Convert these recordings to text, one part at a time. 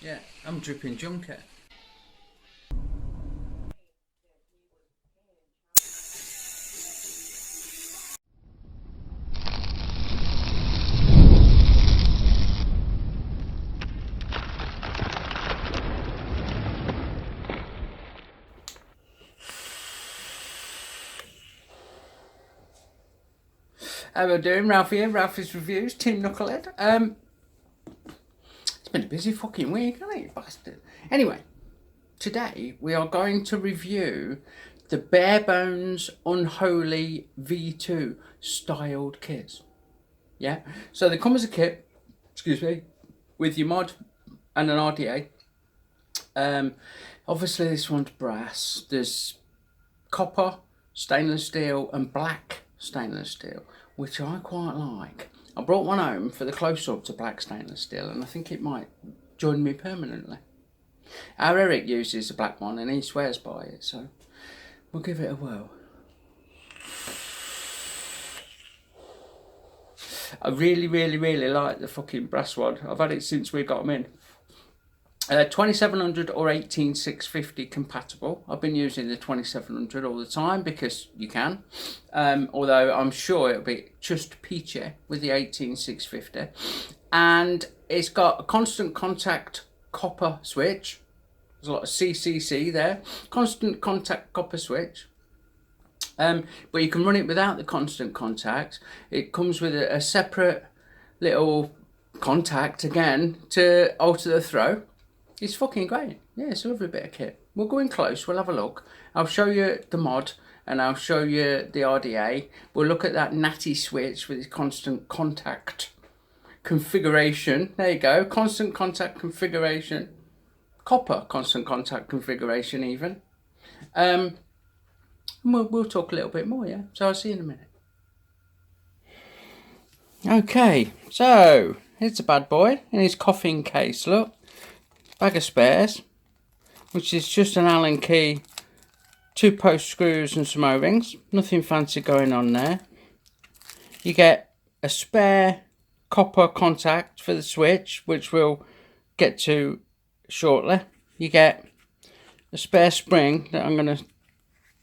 Yeah, I'm dripping junket. How are we doing? Ralfy here, Ralphy's Reviews, Team Knucklehead. It's been a busy fucking week, hasn't it, you bastard? Anyway, today we are going to review the Barebones Unholy V2 styled kits. Yeah, so they come as a kit, excuse me, with your mod and an RDA. Obviously this one's brass. There's copper, stainless steel and black stainless steel, which I quite like. I brought one home for the close-up to black stainless steel, and I think it might join me permanently. Our Eric uses a black one and he swears by it, so we'll give it a whirl. I really like the fucking brass one. I've had it since we got them in. 2700 or 18650 compatible. I've been using the 2700 all the time because you can, although I'm sure it'll be just peachy with the 18650. And it's got a constant contact copper switch. There's a lot of CCC there. Constant contact copper switch. But you can run it without the constant contact. It comes with a separate little contact again to alter the throw. It's fucking great. Yeah, it's a lovely bit of kit. We'll go in close, we'll have a look. I'll show you the mod and I'll show you the RDA. We'll look at that natty switch with its constant contact configuration. There you go, constant contact configuration. Copper constant contact configuration even. We'll talk a little bit more, yeah? So I'll see you in a minute. Okay, so here's a bad boy in his coffin case, look. Bag of spares, which is just an Allen key, 2 post screws and some O-rings. Nothing fancy going on there. You get a spare copper contact for the switch, which we'll get to shortly. You get a spare spring that I'm going to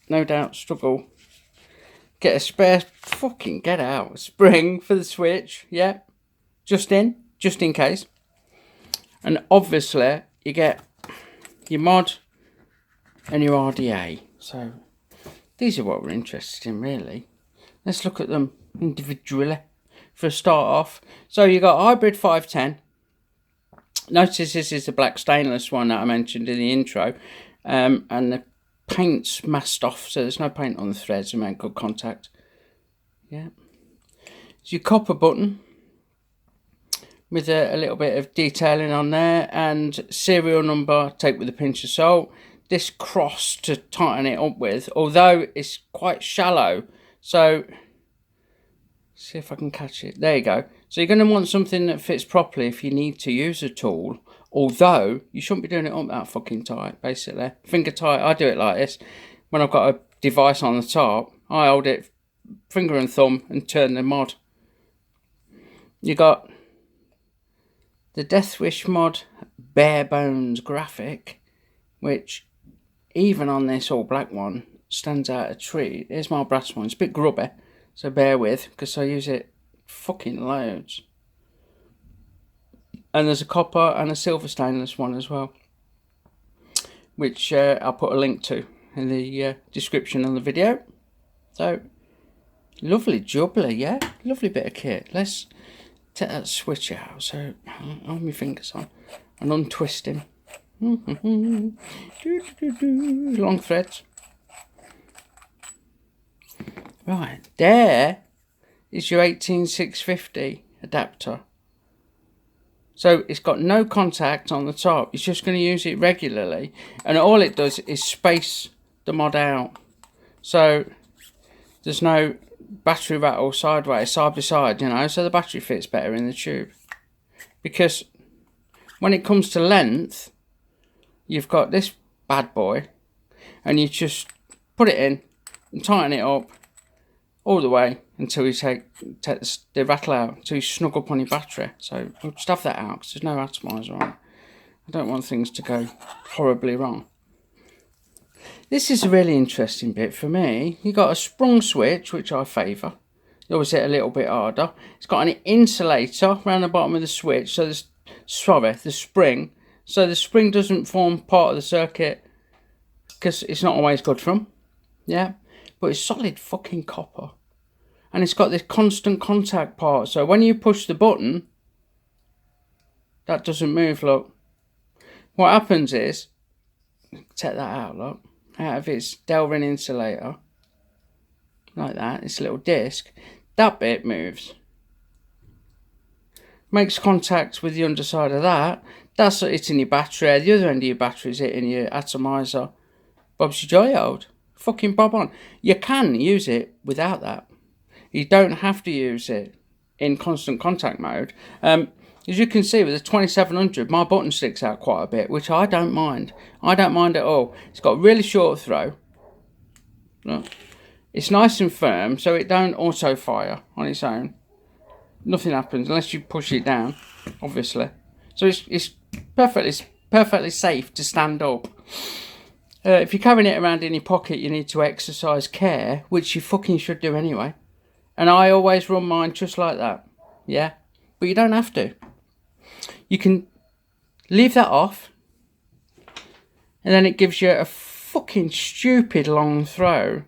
no doubt struggle. Get a spare fucking get out spring for the switch, yeah. Just in case. And obviously you get your mod and your RDA. So these are what we're interested in really. Let's look at them individually for a start off. So you got hybrid 510. Notice this is the black stainless one that I mentioned in the intro. And the paint's masked off, so there's no paint on the threads and make good contact. Yeah. It's your copper button with a little bit of detailing on there, and serial number, take with a pinch of salt. This cross to tighten it up with, although it's quite shallow, so see if I can catch it. There you go. So you're going to want something that fits properly if you need to use a tool, although you shouldn't be doing it up that fucking tight, basically. Finger tight. I do it like this. When I've got a device on the top, I hold it finger and thumb and turn the mod. You got the Death Wish mod Barebones graphic, which even on this all black one stands out a treat. Here's my brass one. It's a bit grubby, so bear with, because I use it fucking loads. And there's a copper and a silver stainless one as well, which I'll put a link to in the description on the video. So lovely jubbly, yeah, lovely bit of kit. Let's take that switch out, so hold my fingers on and untwist him. Long threads. Right, there is your 18650 adapter. So it's got no contact on the top. It's just going to use it regularly, and all it does is space the mod out. So there's no battery rattle sideways, side by side, you know, so the battery fits better in the tube. Because when it comes to length, you've got this bad boy, and you just put it in and tighten it up all the way until you take the rattle out, until you snug up on your battery. So we'll just have that out because there's no atomizer on. I don't want things to go horribly wrong. This is a really interesting bit for me. You got a sprung switch, which I favour. You always hit a little bit harder. It's got an insulator around the bottom of the switch, so the spring, so the spring doesn't form part of the circuit, because it's not always good for them. Yeah, but it's solid fucking copper, and it's got this constant contact part. So when you push the button, that doesn't move. Look, what happens is, take that out. Look, out of its Delrin insulator, like that. This little disc, that bit moves. Makes contact with the underside of that. That's hitting your battery. The other end of your battery is hitting your atomizer. Bob's your jolly old. Fucking bob on. You can use it without that. You don't have to use it in constant contact mode. As you can see with the 2700, my button sticks out quite a bit, which I don't mind. I don't mind at all. It's got a really short throw. Look. It's nice and firm, so it don't auto fire on its own. Nothing happens unless you push it down, obviously. So it's perfectly safe to stand up. If you're carrying it around in your pocket, you need to exercise care, which you fucking should do anyway. And I always run mine just like that, yeah? But you don't have to. You can leave that off, and then it gives you a fucking stupid long throw,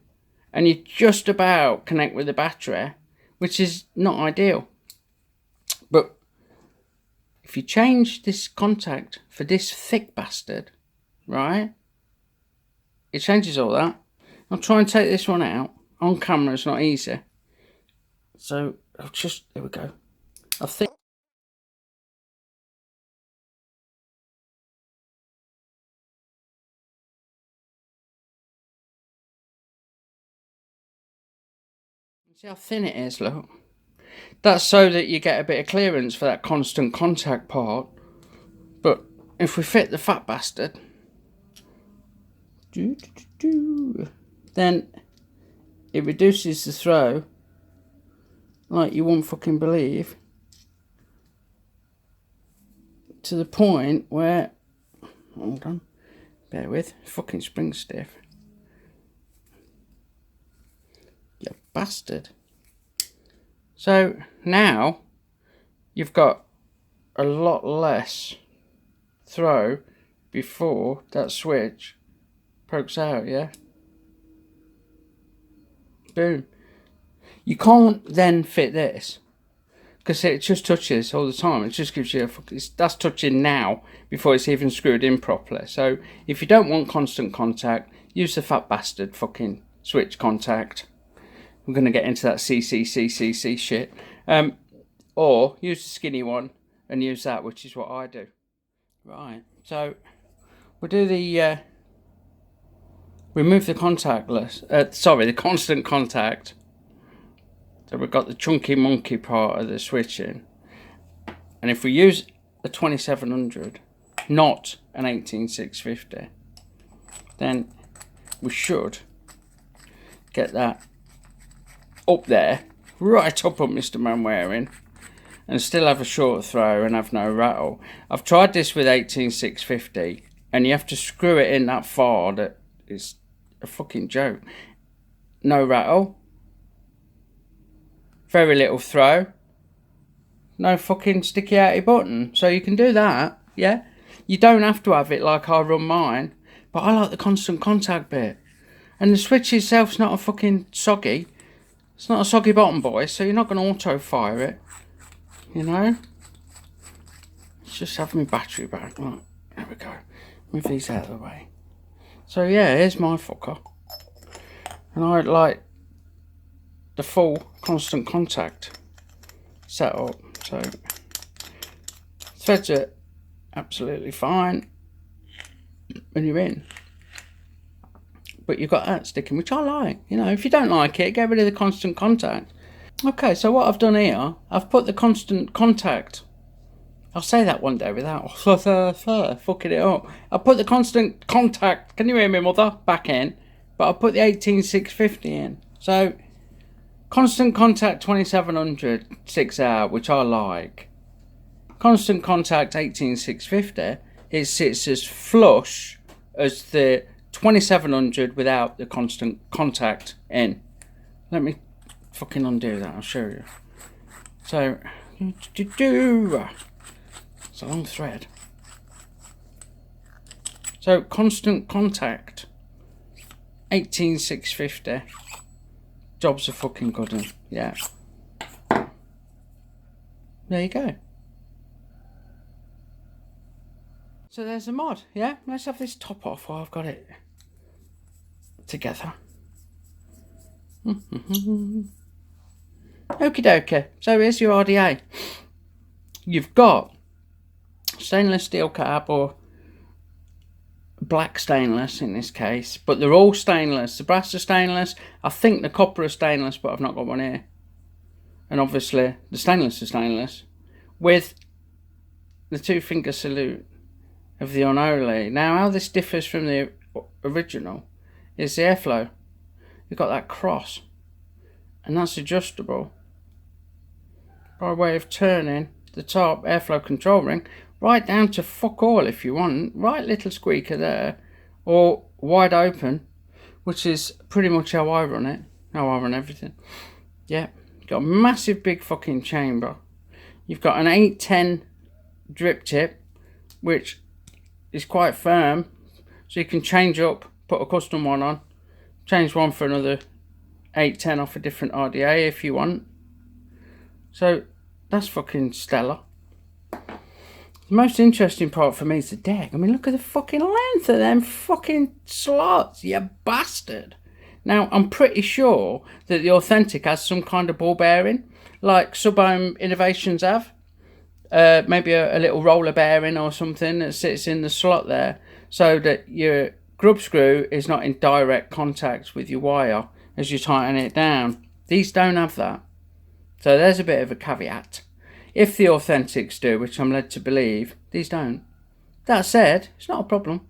and you just about connect with the battery, which is not ideal. But if you change this contact for this thick bastard, right, it changes all that. I'll try and take this one out. On camera, it's not easy. So, there we go. I think. See how thin it is, look. That's so that you get a bit of clearance for that constant contact part. But if we fit the fat bastard, then it reduces the throw like you won't fucking believe, to the point where, hold on, bear with, fucking spring stiff. You bastard. So now you've got a lot less throw before that switch pokes out, yeah? Boom. You can't then fit this, because it just touches all the time. It just gives you that's touching now before it's even screwed in properly. So if you don't want constant contact, use the fat bastard fucking switch contact. I'm going to get into that CCCCC shit. Or use the skinny one and use that, which is what I do. Right, so we'll do the remove the the constant contact. So we've got the chunky monkey part of the switching. And if we use a 2700, not an 18650, then we should get that up there, right up on Mr. Manwaring, and still have a short throw and have no rattle. I've tried this with 18650, and you have to screw it in that far that it's a fucking joke. No rattle, very little throw, no fucking sticky outy button. So you can do that, yeah? You don't have to have it like I run mine, but I like the constant contact bit. And the switch itself's not a fucking soggy. It's not a soggy bottom, boy, so you're not going to auto fire it, you know? Let's just have my battery back. Right, there we go. Move these out of the way. So yeah, here's my fucker. And I like the full constant contact setup. So threads it absolutely fine when you're in. But you've got that sticking, which I like. You know, if you don't like it, get rid of the constant contact. Okay, so what I've done here, I've put the constant contact. I'll say that one day without fucking it up. I put the constant contact, can you hear me, mother? Back in. But I put the 18650 in. So, constant contact 2700, 6 hour, which I like. Constant contact 18650 it sits as flush as the 2700 without the constant contact in. Let me fucking undo that, I'll show you. So, it's a long thread. So, constant contact, 18650. Job's a fucking good one, yeah. There you go. So there's a mod, yeah? Let's have this top off while I've got it together. Okie dokie. So here's your RDA. You've got stainless steel carb, or black stainless in this case, but they're all stainless. The brass are stainless. I think the copper are stainless, but I've not got one here. And obviously the stainless are stainless with the 2-finger salute of the Unholy. Now, how this differs from the original is the airflow. You've got that cross, and that's adjustable by way of turning the top airflow control ring right down to fuck all if you want. Right little squeaker there, or wide open, which is pretty much how I run it, how I run everything. Yeah, got a massive big fucking chamber. You've got an 810 drip tip, which is quite firm, so you can change up, put a custom one on, change one for another 810 off a different RDA if you want. So that's fucking stellar. The most interesting part for me is the deck. I mean, look at the fucking length of them fucking slots, you bastard. Now, I'm pretty sure that the Authentic has some kind of ball bearing, like Sub-Ohm Innovations have. Maybe a little roller bearing or something that sits in the slot there, so that your grub screw is not in direct contact with your wire as you tighten it down. These don't have that, so there's a bit of a caveat. If the Authentics do, which I'm led to believe, these don't. That said, it's not a problem.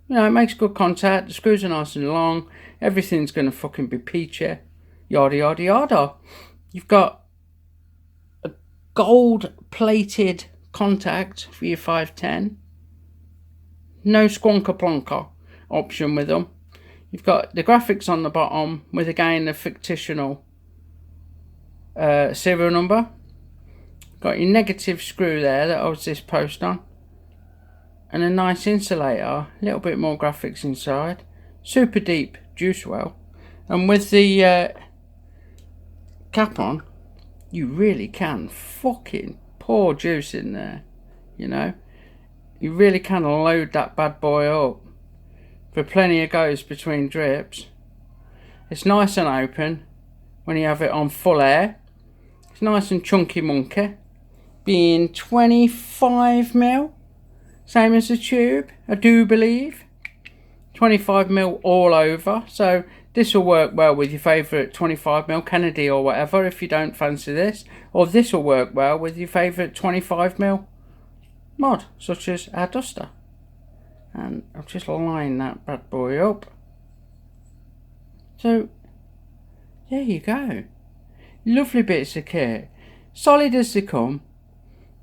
You know, it makes good contact, the screws are nice and long, everything's going to fucking be peachy, yada yada yada. You've got gold plated contact for your 510. No squonker plonker option with them. You've got the graphics on the bottom with again the fictional serial number. Got your negative screw there that holds this post on, and a nice insulator, a little bit more graphics inside, super deep juice well, and with the cap on, you really can fucking pour juice in there, you know. You really can load that bad boy up for plenty of goes between drips. It's nice and open when you have it on full air. It's nice and chunky monkey, being 25mm, same as the tube, I do believe. 25mm all over, so this will work well with your favourite 25mm Kennedy or whatever if you don't fancy this, or this will work well with your favourite 25mm mod, such as our duster. And I'll just line that bad boy up. So there you go. Lovely bits of kit, solid as they come,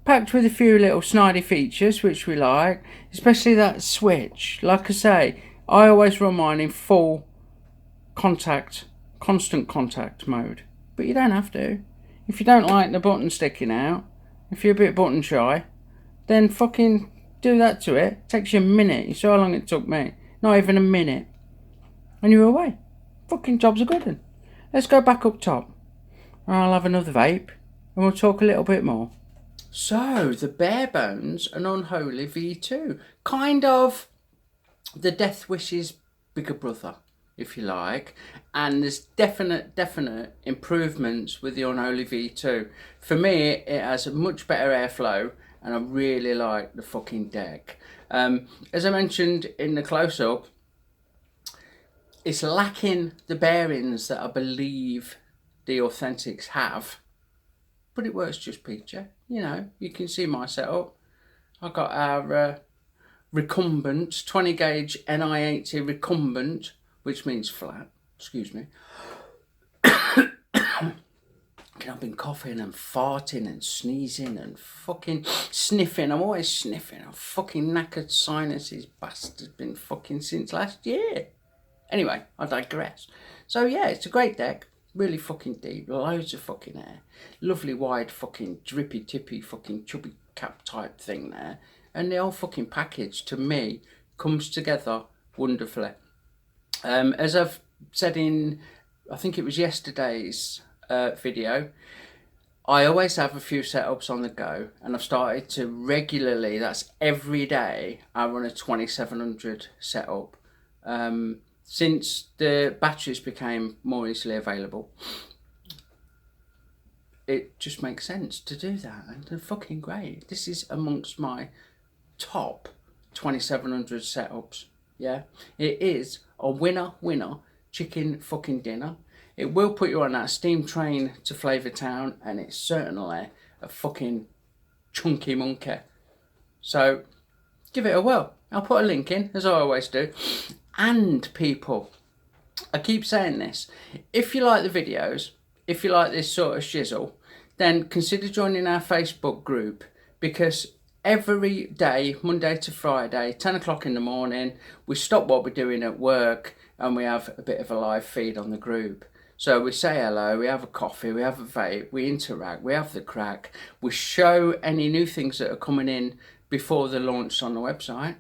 packed with a few little snidey features which we like, especially that switch. Like I say, I always run mine in full contact, constant contact mode, but you don't have to. If you don't like the button sticking out, if you're a bit button shy, then fucking do that to it. It takes you a minute. You saw how long it took me, not even a minute, and you're away. Fucking job's a good one. Let's go back up top, and I'll have another vape and we'll talk a little bit more. So the Barebones and Unholy V2, kind of the Death Wishes bigger brother, if you like, and there's definite improvements with the Unholy V2. For me, it has a much better airflow, and I really like the fucking deck. As I mentioned in the close-up, it's lacking the bearings that I believe the Authentics have, but it works just peachy. You know, you can see my setup. I've got our recumbent 20 gauge NI80 recumbent, which means flat, excuse me. I've been coughing and farting and sneezing and fucking sniffing. I'm always sniffing. I'm fucking knackered sinuses, bastard, been fucking since last year. Anyway, I digress. So yeah, it's a great deck. Really fucking deep, loads of fucking air. Lovely wide fucking drippy tippy fucking chubby cap type thing there. And the whole fucking package to me comes together wonderfully. As I've said in, I think it was yesterday's video, I always have a few setups on the go, and I've started to regularly, that's every day, I run a 2700 setup. Since the batteries became more easily available, it just makes sense to do that, and they're fucking great. This is amongst my top 2700 setups. Yeah, it is a winner chicken fucking dinner. It will put you on that steam train to Flavour Town, and it's certainly a fucking chunky monkey. So give it a whirl. I'll put a link in, as I always do. And people, I keep saying this, if you like the videos, if you like this sort of shizzle, then consider joining our Facebook group, because every day, Monday to Friday, 10 o'clock in the morning, we stop what we're doing at work and we have a bit of a live feed on the group. So we say hello, we have a coffee, we have a vape, we interact, we have the crack, we show any new things that are coming in before the launch on the website.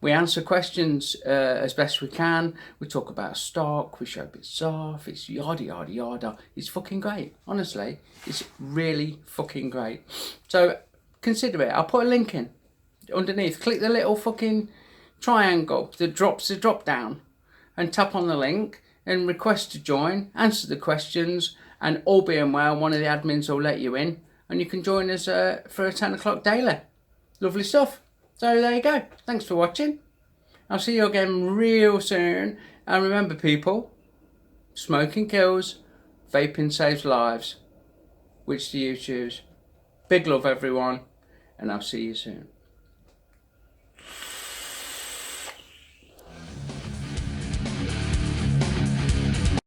We answer questions as best we can. We talk about stock, we show bits off, it's yada yada yada. It's fucking great, honestly. It's really fucking great. So consider it. I'll put a link in underneath. Click the little fucking triangle that drops the drop down and tap on the link and request to join, answer the questions, and all being well, one of the admins will let you in and you can join us for a 10 o'clock daily. Lovely stuff. So there you go. Thanks for watching. I'll see you again real soon. And remember people, smoking kills, vaping saves lives. Which do you choose? Big love everyone, and I'll see you soon.